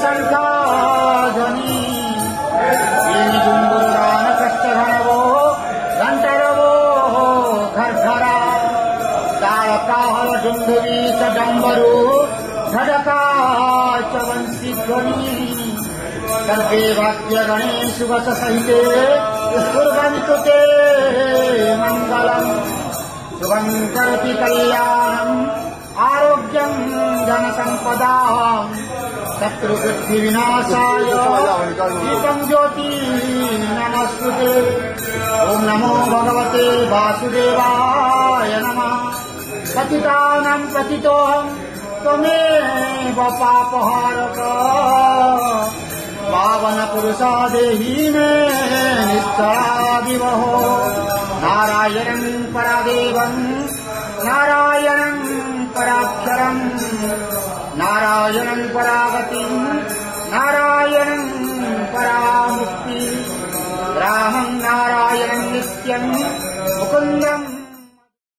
शङ्खाध्वनि ीनिजुम्बुरानकष्टघनवो घण्टरवो घर्घरा तालकाहलडुण्डुरी च डम्बरू झडका च वंशीध्वनि सर्वे वाद्यगणेषु वससहिते कुर्वन्तु ते मङ्गलम् शुभम् करोति कल्याणम् आरोग्यम् धनसम्पदाम् शत्रुबुद्धिविनाशाय दीपम् ज्योति नमस्तुते। ॐ नमो भगवते वासुदेवाय नमः। पतितानां पतितोऽहम् त्वमेव पापहारक पावनपुरुषा देहि मे निश्चलादिवहो। नारायणं परादेवम् नारायणं पराक्षरम् नारायणं परागतिम् नारायणं परामुक्ति रामं नारायणं नित्यं मुकुन्दं